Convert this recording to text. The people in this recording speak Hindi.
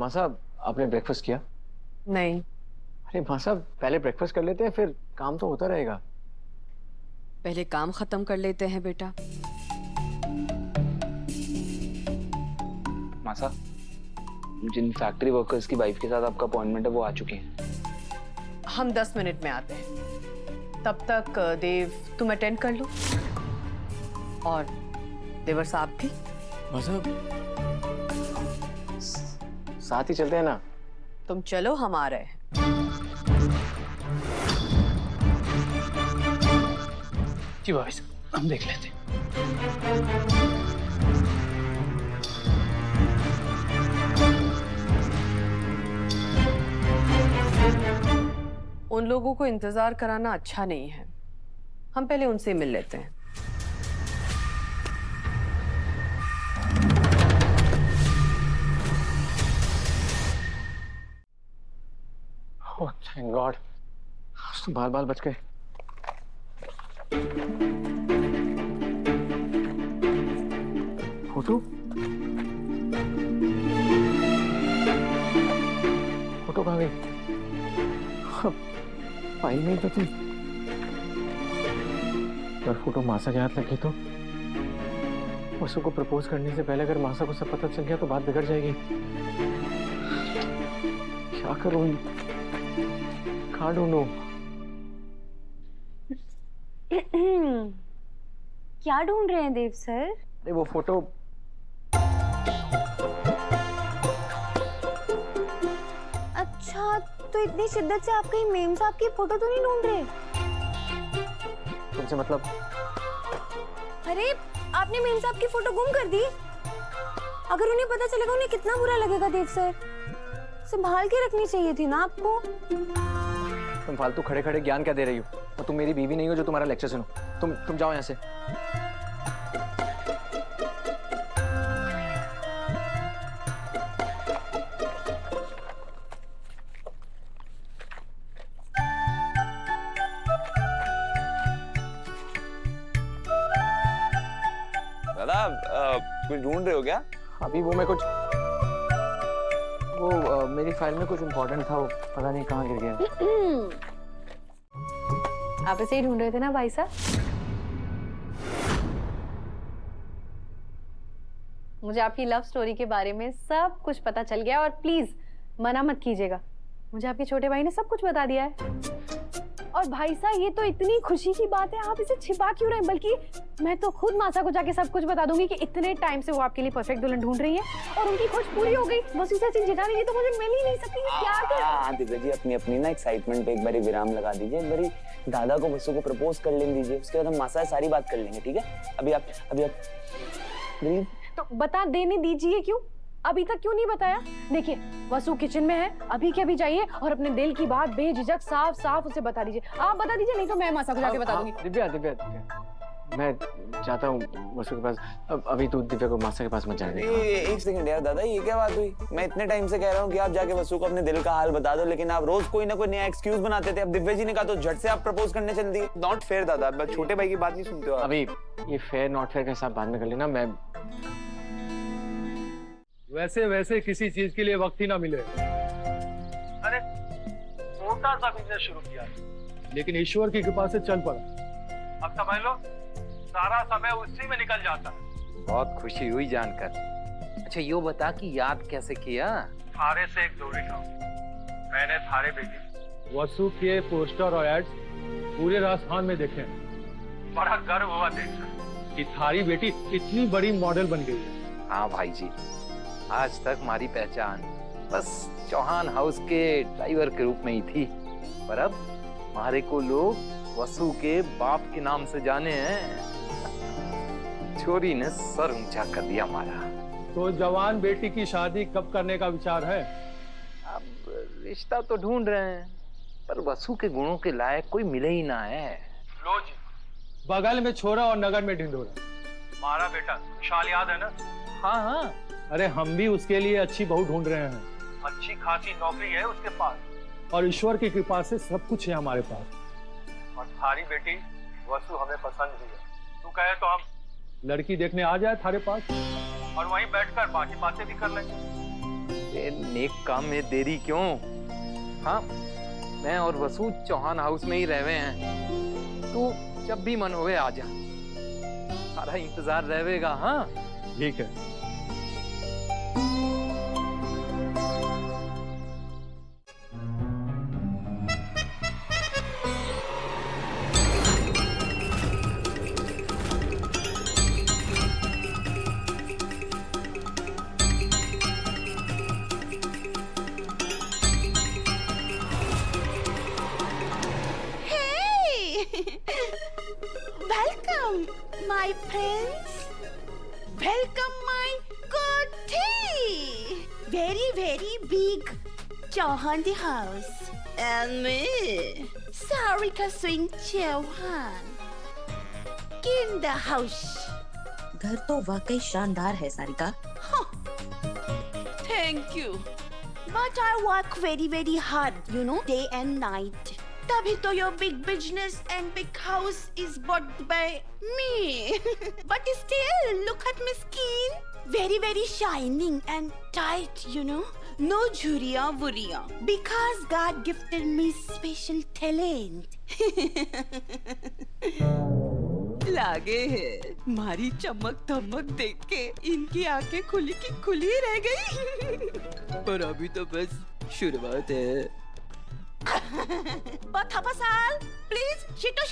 माँ साहब, आपने ब्रेकफास्ट किया? नहीं। अरे माँ साहब, पहले ब्रेकफास्ट कर लेते हैं, फिर काम तो होता रहेगा। पहले काम खत्म कर लेते हैं बेटा। माँ साहब, जिन फैक्ट्री वर्कर्स की वाइफ के साथ आपका अपॉइंटमेंट है वो आ चुके हैं। हम 10 मिनट में आते हैं। तब तक देव तुम अटेंड कर लो, और देवर साहब भी। माँ साहब, साथ ही चलते हैं ना? तुम चलो, हम आ रहे हैं। जी भाई साहब, हम देख लेते हैं। उन लोगों को इंतजार कराना अच्छा नहीं है, हम पहले उनसे मिल लेते हैं। ओह थैंक गॉड, तो बाल बच गए। फोटो फोटो कहाँ गई? फाइल में तो थी। अगर फोटो मासा के हाथ लगी तो वसु को प्रपोज करने से पहले अगर मासा को सब पता चल गया तो बात बिगड़ जाएगी। क्या करूं? कहाँ ढूंढूं? क्या ढूंढ रहे हैं देव सर? अरे वो फोटो। अच्छा, तो इतनी शिद्दत से आप कहीं मेम साहब की फोटो तो नहीं ढूंढ रहे? तुमसे मतलब? अरे, आपने मेम साहब की फोटो गुम कर दी। अगर उन्हें पता चलेगा उन्हें कितना बुरा लगेगा देव सर। संभाल के रखनी चाहिए थी ना आपको। तुम फालतू खड़े खड़े ज्ञान क्या दे रही हो? और तुम मेरी बीवी नहीं हो जो तुम्हारा लेक्चर सुनो। तुम जाओ यहाँ से। दादा, कुछ ढूंढ रहे हो क्या? अभी वो मैं कुछ मेरी फाइल में कुछ इम्पोर्टेंट था, वो पता नहीं कहाँ गिर गया। आप इसे ही ढूंढ रहे थे ना भाई साहब? मुझे आपकी लव स्टोरी के बारे में सब कुछ पता चल गया, और प्लीज मना मत कीजिएगा, मुझे आपके छोटे भाई ने सब कुछ बता दिया है। और भाई साहब, ये तो इतनी खुशी की बात है, आप इसे छिपा क्यों रहे हैं? बल्कि मैं तो खुद मासा को जाके सब कुछ बता दूंगी कि इतने टाइम से वो आपके लिए परफेक्ट दुल्हन ढूंढ रही है, और उनकी खोज पूरी हो गई। वसु चाची जेठानी जी तो मुझे मिल ही नहीं सकती, क्या कर? हाँ दिव्या जी, अपनी ना एक्साइटमेंट पे एक बारी विराम लगा दीजिए। एक बारी दादा को वसु को प्रपोज कर लेने दीजिए, उसके बाद हम मासा से सारी बात कर लेंगे, ठीक है? अभी आप तो बता देने दीजिए। क्यों अभी तक क्यों नहीं बताया? देखिए, वसु किचन में है, अभी के अभी जाइए और अपने दिल की बात बेझिझक साफ साफ उसे बता दीजिए। आप बता दीजिए, नहीं तो मैं मासा को जाके बता दूंगी। दिव्या, मैं चाहता हूँ वसु के पास। अभी तू दिव्या को मासा के पास मत जाने दे। एक सेकंड यार दादा, ये क्या बात हुई? मैं इतने टाइम से कह रहा हूँ कि आप जाके वसु को अपने दिल का हाल बता दो, लेकिन आप रोज कोई ना कोई नया एक्सक्यूज बनाते थे। अब दिव्या जी ने कहा तो झट से आप प्रपोज करने चल दिए। नॉट फेयर दादा, छोटे भाई की बात नहीं सुनते हो आप। अभी ये फेयर नॉट फेयर का हिसाब बाद में कर लेना। मैं वैसे किसी चीज के लिए वक्त ही ना मिले। अरे छोटा सा बिजनेस शुरू किया, लेकिन ईश्वर की कृपा से चल पड़ा। अब समझ लो सारा समय उसी में निकल जाता है। बहुत खुशी हुई जानकर। अच्छा यो बता कि याद कैसे किया? थारे से एक जोड़ी था, मैंने थारे भेजी। वसु के पोस्टर और एड्स पूरे राजस्थान में देखे। बड़ा गर्व हुआ देखकर कि थारी बेटी इतनी बड़ी मॉडल बन गई है। हाँ भाई जी, आज तक हमारी पहचान बस चौहान हाउस के ड्राइवर के रूप में ही थी, पर अब हमारे को लोग वसु के बाप के नाम से जाने हैं। छोरी ने सर ऊंचा कर दिया हमारा। तो जवान बेटी की शादी कब करने का विचार है? अब रिश्ता तो ढूंढ रहे हैं, पर वसु के गुणों के लायक कोई मिले ही ना है। लो जी, बगल में छोरा और नगर में ढिंढोरा। हमारा बेटा विशाल याद है ना? हाँ हाँ, अरे हम भी उसके लिए अच्छी बहू ढूंढ रहे हैं। अच्छी खासी नौकरी है उसके पास, और ईश्वर की कृपा से सब कुछ है हमारे पास। और थारी बेटी वसु हमें पसंद भी है। तू कहे तो हम लड़की देखने आ जाए थारे पास, और वहीं बैठकर बाकी बातें भी कर लेंगे। ये नेक काम में देरी क्यों? हाँ, मैं और वसु चौहान हाउस में ही रहवे हैं। तू जब भी मन होवे आ जा, सारा इंतजार रहेगा। हाँ ठीक है। Welcome, my prince. Welcome, my good tea. Very, very big Chauhan the house. And me, Sarika Singh Chauhan. In the house. घर तो वाकई शानदार है Sarika. Thank you. But I work very, very hard, you know, day and night. तभी तो your big business and big house is bought by me. But still, look at my skin. Very, very shining and tight, you know. No jhuriya wuriya. Because God gifted me special talent. लागे है मारी चमक धमक देख के इनकी आंखें खुली की खुली रह गई। पर अभी तो बस शुरुआत है। Bath pasal, please, Shito.